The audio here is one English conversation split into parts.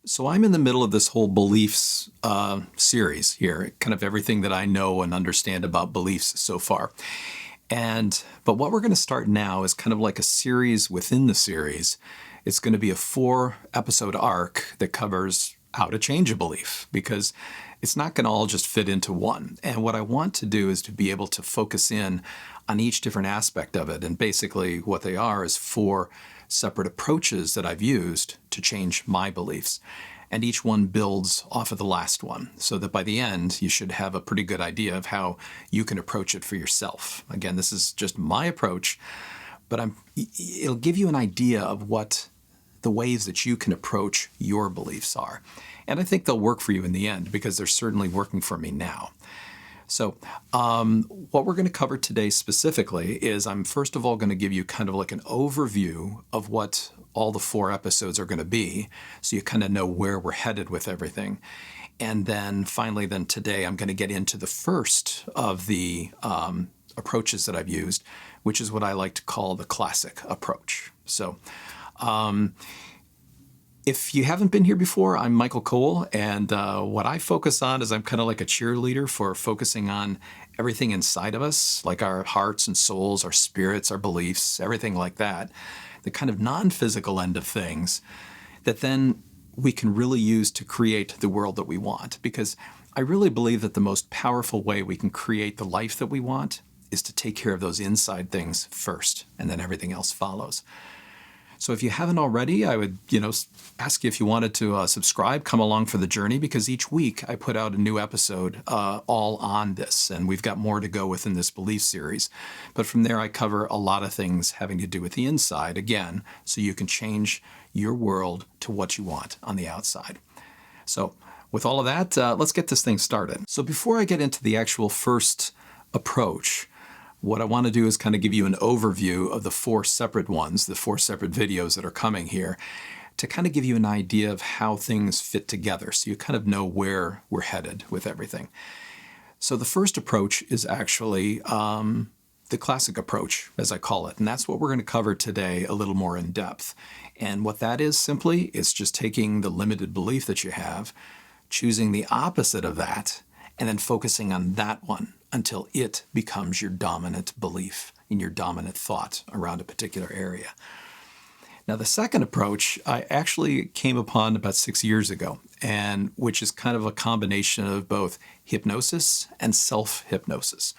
So I'm in the middle of this whole beliefs series here, kind of everything that I know and understand about beliefs so far. But what we're going to start now is kind of like a series within the series. It's going to be a 4-episode arc that covers how to change a belief, because it's not going to all just fit into one. And what I want to do is to be able to focus in on each different aspect of it. And basically what they are is 4 separate approaches that I've used to change my beliefs. And each one builds off of the last one, so that by the end, you should have a pretty good idea of how you can approach it for yourself. Again, this is just my approach, but it'll give you an idea of what the ways that you can approach your beliefs are. And I think they'll work for you in the end, because they're certainly working for me now. So what we're going to cover today specifically is I'm first of all going to give you kind of like an overview of what all the 4 episodes are going to be, so you kind of know where we're headed with everything. And then finally, today I'm going to get into the first of the approaches that I've used, which is what I like to call the classic approach. So if you haven't been here before, I'm Michael Kowal, and what I focus on is I'm kind of like a cheerleader for focusing on everything inside of us, like our hearts and souls, our spirits, our beliefs, everything like that, the kind of non-physical end of things that then we can really use to create the world that we want. Because I really believe that the most powerful way we can create the life that we want is to take care of those inside things first, and then everything else follows. So if you haven't already, I would, ask you if you wanted to subscribe, come along for the journey, because each week I put out a new episode all on this, and we've got more to go within this belief series. But from there, I cover a lot of things having to do with the inside, again, so you can change your world to what you want on the outside. So with all of that, let's get this thing started. So before I get into the actual first approach, what I want to do is kind of give you an overview of the 4 separate ones, the 4 separate videos that are coming here, to kind of give you an idea of how things fit together, so you kind of know where we're headed with everything. So the first approach is actually the classic approach, as I call it, and that's what we're going to cover today a little more in depth. And what that is simply is just taking the limited belief that you have, choosing the opposite of that, and then focusing on that one until it becomes your dominant belief and your dominant thought around a particular area. Now, the second approach I actually came upon about 6 years ago, and which is kind of a combination of both hypnosis and self-hypnosis.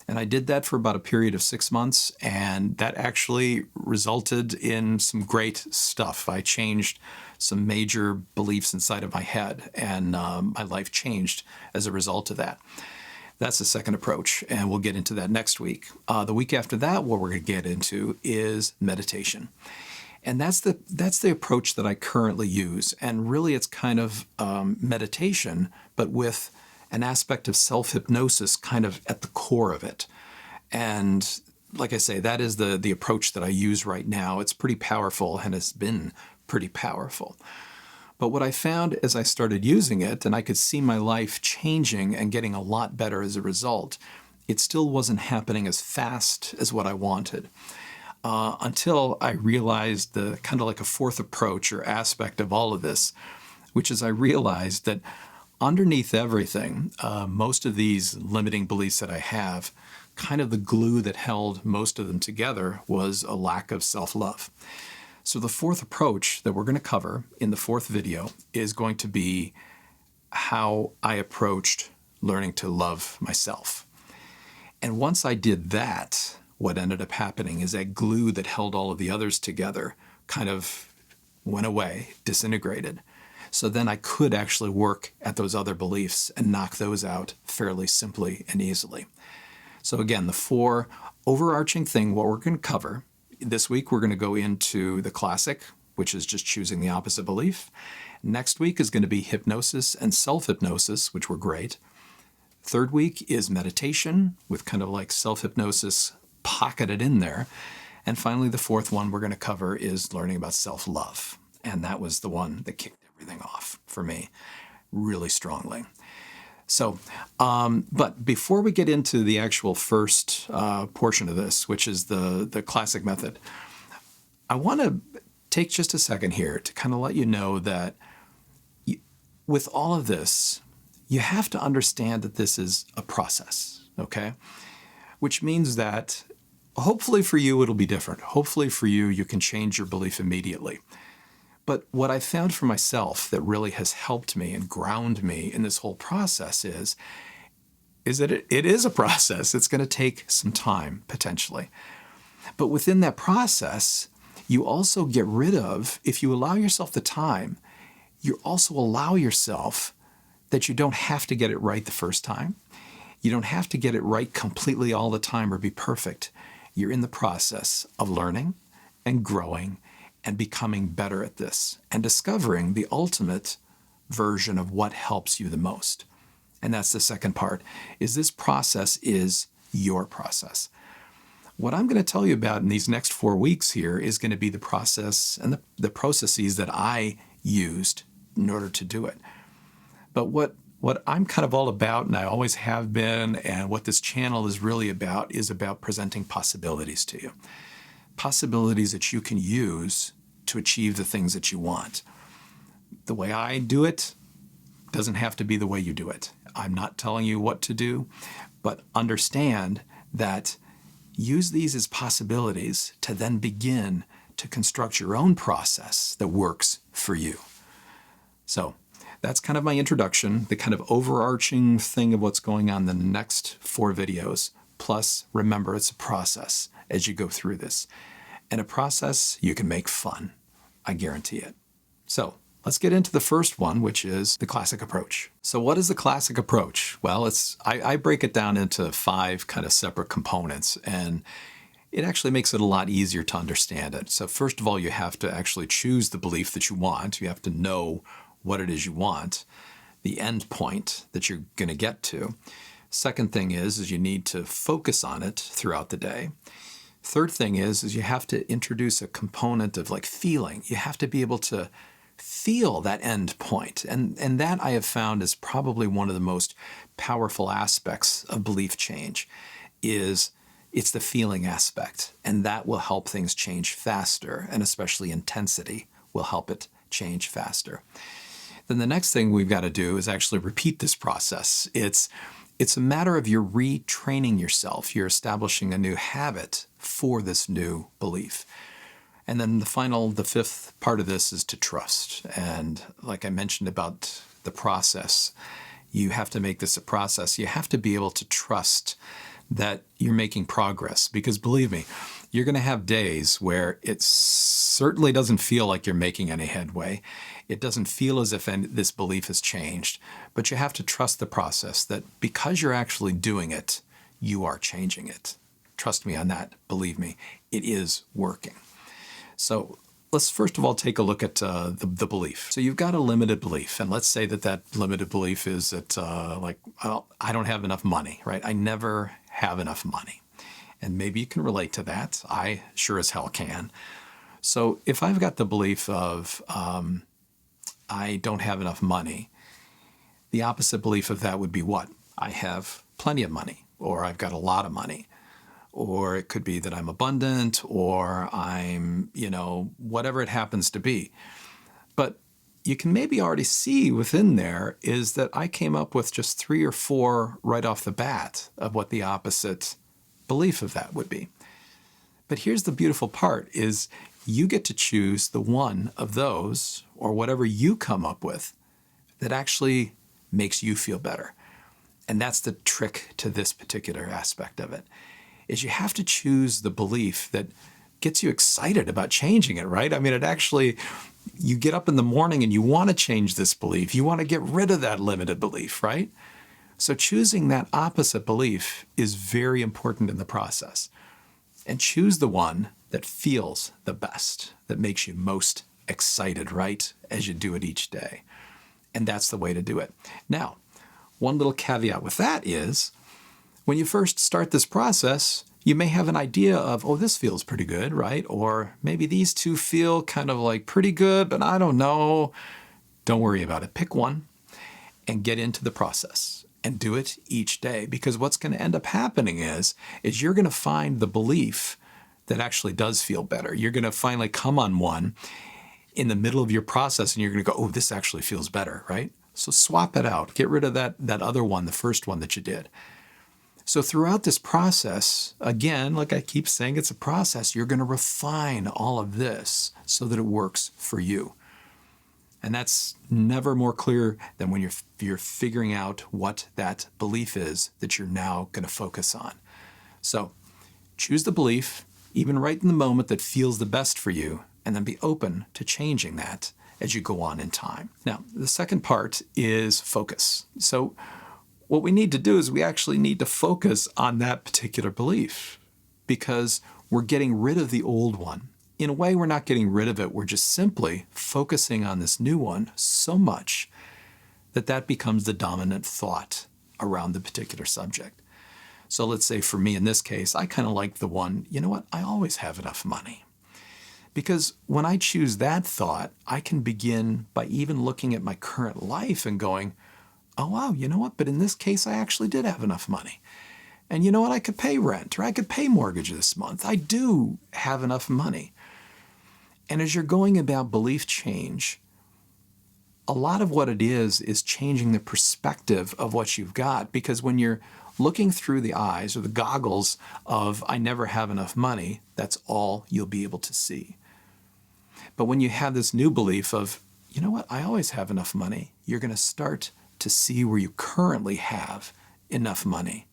And I did that for about a period of 6 months, and that actually resulted in some great stuff. I changed some major beliefs inside of my head, and my life changed as a result of that. That's the second approach, and we'll get into that next week. The week after that, what we're going to get into is meditation. And that's the approach that I currently use. And really, it's kind of meditation, but with an aspect of self-hypnosis kind of at the core of it. And like I say, that is the approach that I use right now. It's pretty powerful, and has been pretty powerful. But what I found as I started using it, and I could see my life changing and getting a lot better as a result, it still wasn't happening as fast as what I wanted. Until I realized the kind of like a fourth approach or aspect of all of this, which is I realized that underneath everything, most of these limiting beliefs that I have, kind of the glue that held most of them together was a lack of self-love. So the fourth approach that we're going to cover in the 4th video is going to be how I approached learning to love myself. And once I did that, what ended up happening is that glue that held all of the others together kind of went away, disintegrated. So then I could actually work at those other beliefs and knock those out fairly simply and easily. So again, the 4 overarching thing, what we're going to cover this week, we're going to go into the classic, which is just choosing the opposite belief. Next week is going to be hypnosis and self-hypnosis, which were great. 3rd week is meditation with kind of like self-hypnosis pocketed in there. And finally, the 4th one we're going to cover is learning about self-love. And that was the one that kicked everything off for me really strongly. So, but before we get into the actual first portion of this, which is the classic method, I want to take just a second here to kind of let you know that with all of this, you have to understand that this is a process, okay? Which means that hopefully for you, it'll be different. Hopefully for you, you can change your belief immediately. But what I found for myself that really has helped me and ground me in this whole process is that it is a process. It's going to take some time, potentially. But within that process, you also get rid of, if you allow yourself the time, you also allow yourself that you don't have to get it right the first time. You don't have to get it right completely all the time or be perfect. You're in the process of learning and growing and becoming better at this and discovering the ultimate version of what helps you the most. And that's the second part, is this process is your process. What I'm going to tell you about in these next 4 weeks here is going to be the process and the processes that I used in order to do it. But what I'm kind of all about, and I always have been, and what this channel is really about, is about presenting possibilities to you. Possibilities that you can use to achieve the things that you want. The way I do it doesn't have to be the way you do it. I'm not telling you what to do, but understand that use these as possibilities to then begin to construct your own process that works for you. So that's kind of my introduction, the kind of overarching thing of what's going on in the next 4 videos. Plus, remember, it's a process as you go through this. And a process you can make fun. I guarantee it. So let's get into the first one, which is the classic approach. So what is the classic approach? Well, I break it down into 5 kind of separate components, and it actually makes it a lot easier to understand it. So first of all, you have to actually choose the belief that you want. You have to know what it is you want, the end point that you're going to get to. Second thing is you need to focus on it throughout the day. Third thing is you have to introduce a component of like feeling. You have to be able to feel that end point. And that I have found is probably one of the most powerful aspects of belief change is it's the feeling aspect. And that will help things change faster, and especially intensity will help it change faster. Then the next thing we've got to do is actually repeat this process. It's a matter of you're retraining yourself. You're establishing a new habit for this new belief. And then the fifth part of this is to trust. And like I mentioned about the process, you have to make this a process. You have to be able to trust that you're making progress. Because believe me, you're going to have days where it certainly doesn't feel like you're making any headway. It doesn't feel as if this belief has changed. But you have to trust the process, that because you're actually doing it, you are changing it. Trust me on that. Believe me, it is working. So let's first of all take a look at the belief. So you've got a limited belief, and let's say that limited belief is that I don't have enough money, right? I never have enough money. And maybe you can relate to that. I sure as hell can. So if I've got the belief of I don't have enough money, the opposite belief of that would be what? I have plenty of money, or I've got a lot of money. Or it could be that I'm abundant, or I'm, whatever it happens to be. But you can maybe already see within there is that I came up with just 3 or 4 right off the bat of what the opposite belief of that would be. But here's the beautiful part is you get to choose the one of those, or whatever you come up with, that actually makes you feel better. And that's the trick to this particular aspect of it. Is you have to choose the belief that gets you excited about changing it, right? I mean, it actually, you get up in the morning and you want to change this belief. You want to get rid of that limited belief, right? So choosing that opposite belief is very important in the process. And choose the one that feels the best, that makes you most excited, right? As you do it each day. And that's the way to do it. Now, one little caveat with that is, when you first start this process, you may have an idea of, oh, this feels pretty good, right? Or maybe these two feel kind of like pretty good, but I don't know. Don't worry about it. Pick one and get into the process and do it each day. Because what's going to end up happening is you're going to find the belief that actually does feel better. You're going to finally come on one in the middle of your process and you're going to go, oh, this actually feels better, right? So swap it out. Get rid of that other one, the first one that you did. So throughout this process, again, like I keep saying, it's a process. You're going to refine all of this so that it works for you. And that's never more clear than when you're figuring out what that belief is that you're now going to focus on. So choose the belief, even right in the moment that feels the best for you, and then be open to changing that as you go on in time. Now, the second part is focus. So what we need to do is we actually need to focus on that particular belief because we're getting rid of the old one. In a way, we're not getting rid of it. We're just simply focusing on this new one so much that that becomes the dominant thought around the particular subject. So let's say for me in this case, I kind of like the one, you know what, I always have enough money. Because when I choose that thought, I can begin by even looking at my current life and going, oh, wow, you know what? But in this case, I actually did have enough money. And you know what? I could pay rent or I could pay mortgage this month. I do have enough money. And as you're going about belief change, a lot of what it is changing the perspective of what you've got. Because when you're looking through the eyes or the goggles of I never have enough money, that's all you'll be able to see. But when you have this new belief of, you know what? I always have enough money, you're going to start to see where you currently have enough money,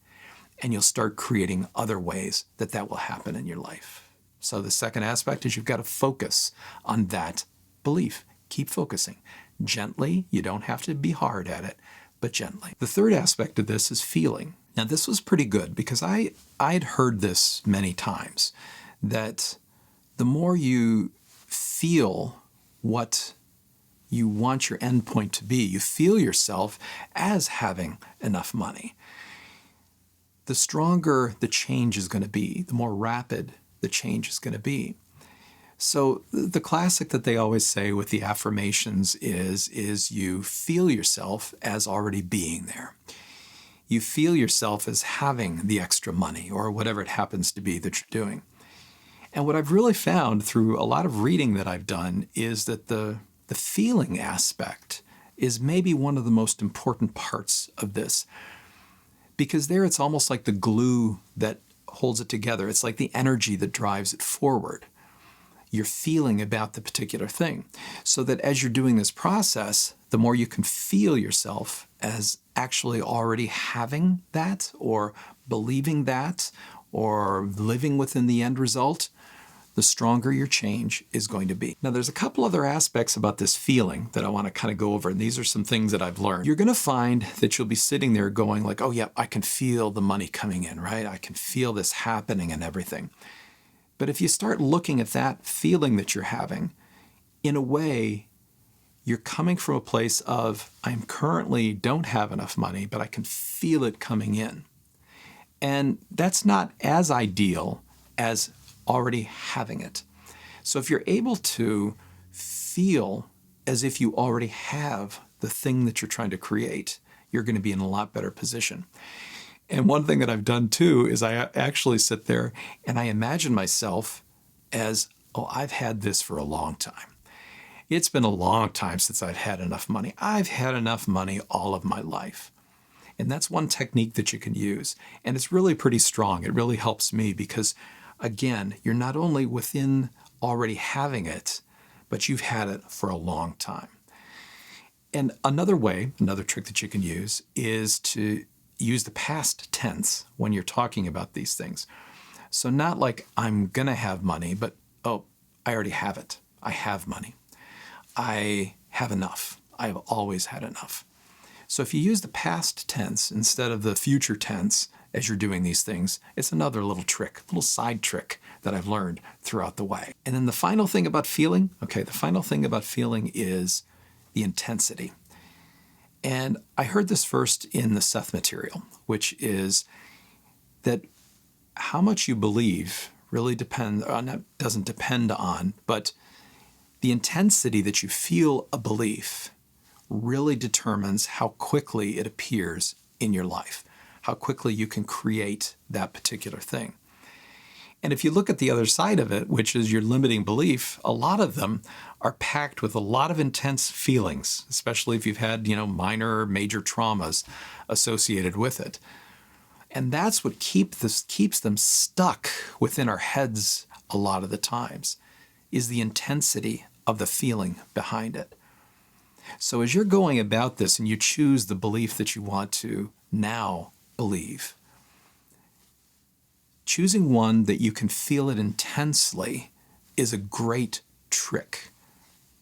and you'll start creating other ways that that will happen in your life. So the second aspect is you've got to focus on that belief. Keep focusing. Gently, you don't have to be hard at it, but gently. The third aspect of this is feeling. Now this was pretty good because I'd heard this many times, that the more you feel what you want your endpoint to be, you feel yourself as having enough money, the stronger the change is going to be, the more rapid the change is going to be. So the classic that they always say with the affirmations is you feel yourself as already being there. You feel yourself as having the extra money or whatever it happens to be that you're doing. And what I've really found through a lot of reading that I've done is that the feeling aspect is maybe one of the most important parts of this. Because there it's almost like the glue that holds it together. It's like the energy that drives it forward. You're feeling about the particular thing. So that as you're doing this process, the more you can feel yourself as actually already having that or believing that or living within the end result, the stronger your change is going to be. Now, there's a couple other aspects about this feeling that I want to kind of go over, and these are some things that I've learned. You're going to find that you'll be sitting there going like, oh yeah, I can feel the money coming in, right? I can feel this happening and everything. But if you start looking at that feeling that you're having, in a way, you're coming from a place of, I currently don't have enough money, but I can feel it coming in. And that's not as ideal as already having it. So if you're able to feel as if you already have the thing that you're trying to create, you're going to be in a lot better position. And one thing that I've done too is I actually sit there and I imagine myself as, oh, I've had this for a long time. It's been a long time since I've had enough money. I've had enough money all of my life. And that's one technique that you can use. And it's really pretty strong. It really helps me because, again, you're not only within already having it, but you've had it for a long time. And another way, another trick that you can use is to use the past tense when you're talking about these things. So not like I'm going to have money, but, oh, I already have it. I have money. I have enough. I have always had enough. So if you use the past tense instead of the future tense as you're doing these things, it's another little trick, little side trick that I've learned throughout the way. And then the final thing about feeling, the final thing about feeling is the intensity. And I heard this first in the Seth material, which is that how much you believe really doesn't depend on, but the intensity that you feel a belief really determines how quickly it appears in your life, how quickly you can create that particular thing. And if you look at the other side of it, which is your limiting belief, a lot of them are packed with a lot of intense feelings, especially if you've had, minor or major traumas associated with it. And that's what keeps them stuck within our heads a lot of the times, is the intensity of the feeling behind it. So as you're going about this and you choose the belief that you want to now believe, choosing one that you can feel it intensely is a great trick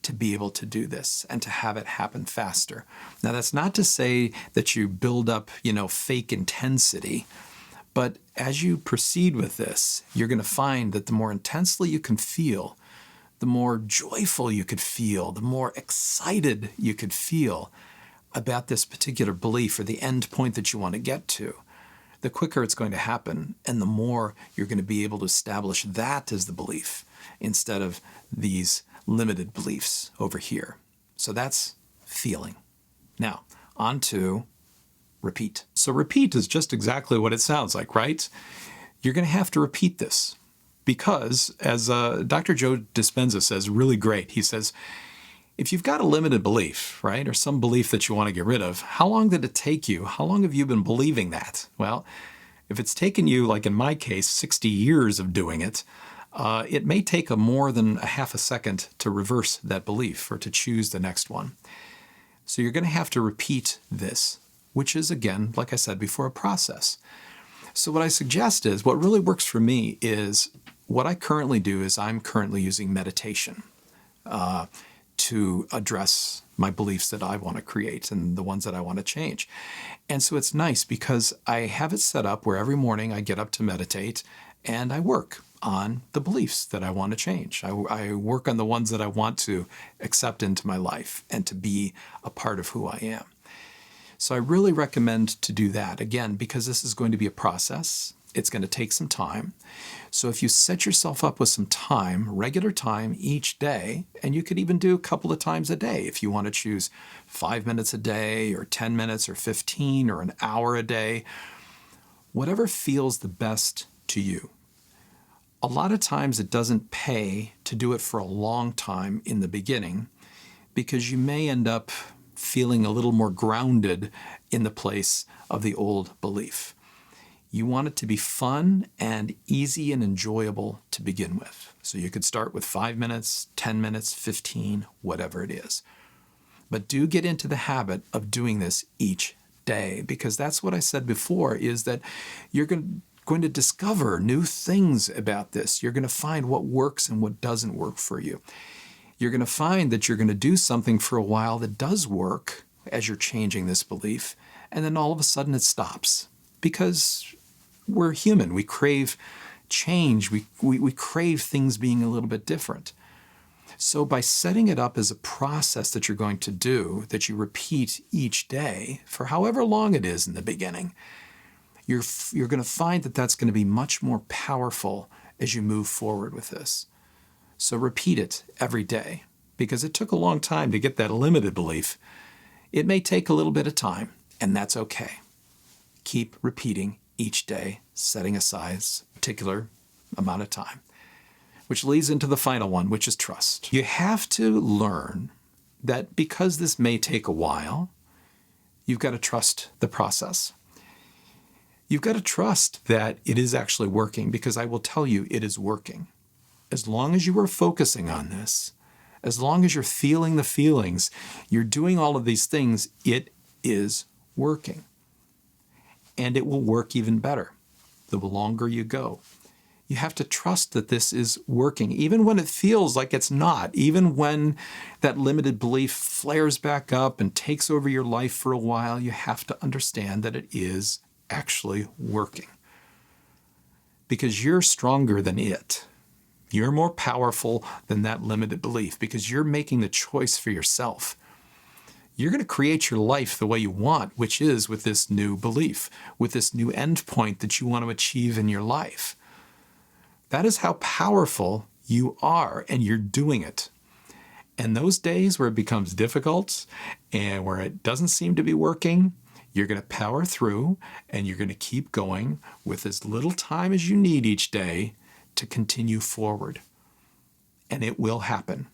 to be able to do this and to have it happen faster. Now, that's not to say that you build up, fake intensity, but as you proceed with this, you're going to find that the more intensely you can feel, the more joyful you could feel, the more excited you could feel about this particular belief or the end point that you want to get to, the quicker it's going to happen, and the more you're going to be able to establish that as the belief instead of these limited beliefs over here. So that's feeling. Now, on to repeat. So repeat is just exactly what it sounds like, right? You're going to have to repeat this because, as Dr. Joe Dispenza says, really great, he says, if you've got a limited belief, right, or some belief that you want to get rid of, how long did it take you? How long have you been believing that? Well, if it's taken you, like in my case, 60 years of doing it, it may take more than a half a second to reverse that belief or to choose the next one. So you're going to have to repeat this, which is, again, like I said before, a process. So what I suggest is, what really works for me is, what I currently do is I'm currently using meditation to address my beliefs that I want to create and the ones that I want to change. And so it's nice because I have it set up where every morning I get up to meditate and I work on the beliefs that I want to change. I work on the ones that I want to accept into my life and to be a part of who I am. So I really recommend to do that, again, because this is going to be a process. It's going to take some time. So if you set yourself up with some time, regular time each day, and you could even do a couple of times a day if you want to choose 5 minutes a day or 10 minutes or 15 or an hour a day, whatever feels the best to you. A lot of times it doesn't pay to do it for a long time in the beginning because you may end up feeling a little more grounded in the place of the old belief. You want it to be fun and easy and enjoyable to begin with. So you could start with 5 minutes, 10 minutes, 15, whatever it is. But do get into the habit of doing this each day, because that's what I said before, is that you're going to discover new things about this. You're going to find what works and what doesn't work for you. You're going to find that you're going to do something for a while that does work as you're changing this belief, and then all of a sudden it stops. Because we're human. We crave change. We crave things being a little bit different. So by setting it up as a process that you're going to do, that you repeat each day for however long it is in the beginning, you're going to find that that's going to be much more powerful as you move forward with this. So repeat it every day, because it took a long time to get that limited belief. It may take a little bit of time, and that's okay. Keep repeating each day, setting aside a particular amount of time, which leads into the final one, which is trust. You have to learn that because this may take a while, you've got to trust the process. You've got to trust that it is actually working, because I will tell you it is working. As long as you are focusing on this, as long as you're feeling the feelings, you're doing all of these things, it is working. And it will work even better the longer you go. You have to trust that this is working, even when it feels like it's not, even when that limited belief flares back up and takes over your life for a while. You have to understand that it is actually working, because you're stronger than it. You're more powerful than that limited belief, because you're making the choice for yourself. You're going to create your life the way you want, which is with this new belief, with this new end point that you want to achieve in your life. That is how powerful you are, and you're doing it. And those days where it becomes difficult and where it doesn't seem to be working, you're going to power through, and you're going to keep going with as little time as you need each day to continue forward. And it will happen.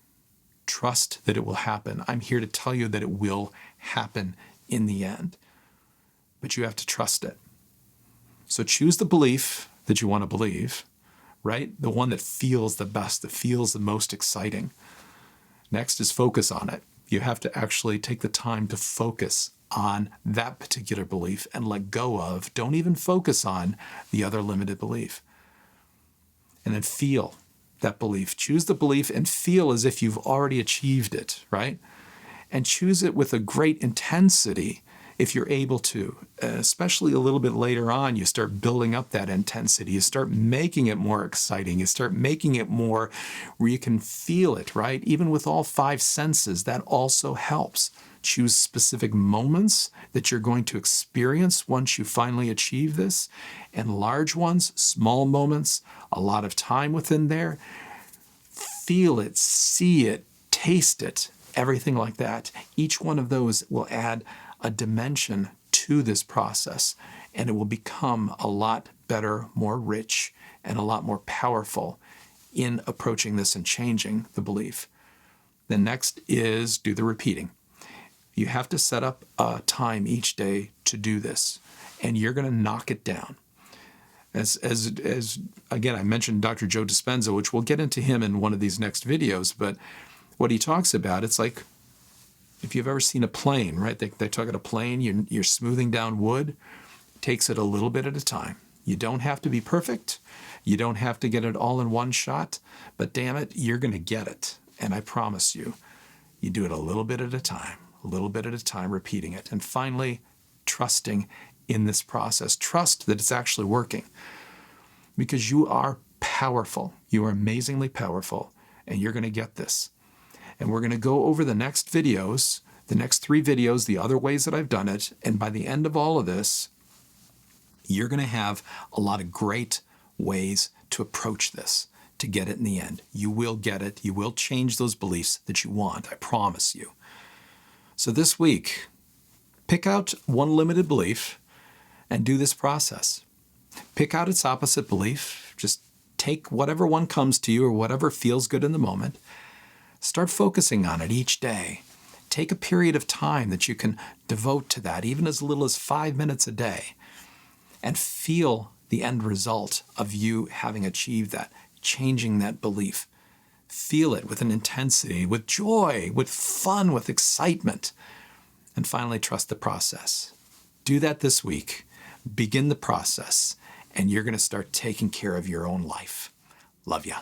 Trust that it will happen. I'm here to tell you that it will happen in the end. But you have to trust it. So choose the belief that you want to believe, right? The one that feels the best, that feels the most exciting. Next is focus on it. You have to actually take the time to focus on that particular belief and let go of, don't even focus on the other limited belief. And then feel that belief. Choose the belief and feel as if you've already achieved it, right? And choose it with a great intensity if you're able to, especially a little bit later on. You start building up that intensity. You start making it more exciting. You start making it more where you can feel it, right? Even with all 5 senses, that also helps. Choose specific moments that you're going to experience once you finally achieve this, and large ones, small moments, a lot of time within there. Feel it, see it, taste it, everything like that. Each one of those will add a dimension to this process, and it will become a lot better, more rich, and a lot more powerful in approaching this and changing the belief. The next is do the repeating. You have to set up a time each day to do this, and you're going to knock it down. As again, I mentioned Dr. Joe Dispenza, which we'll get into him in one of these next videos, but what he talks about, it's like if you've ever seen a plane, right? They talk about a plane, you're smoothing down wood. It takes it a little bit at a time. You don't have to be perfect. You don't have to get it all in one shot, but damn it, you're going to get it. And I promise you, you do it a little bit at a time, repeating it. And finally, trusting in this process. Trust that it's actually working, because you are powerful. You are amazingly powerful, and you're going to get this. And we're going to go over the next videos, the next 3 videos, the other ways that I've done it. And by the end of all of this, you're going to have a lot of great ways to approach this, to get it in the end. You will get it. You will change those beliefs that you want. I promise you. So this week, pick out one limited belief and do this process. Pick out its opposite belief. Just take whatever one comes to you or whatever feels good in the moment. Start focusing on it each day. Take a period of time that you can devote to that, even as little as 5 minutes a day, and feel the end result of you having achieved that, changing that belief. Feel it with an intensity, with joy, with fun, with excitement, and finally trust the process. Do that this week. Begin the process, and you're going to start taking care of your own life. Love ya.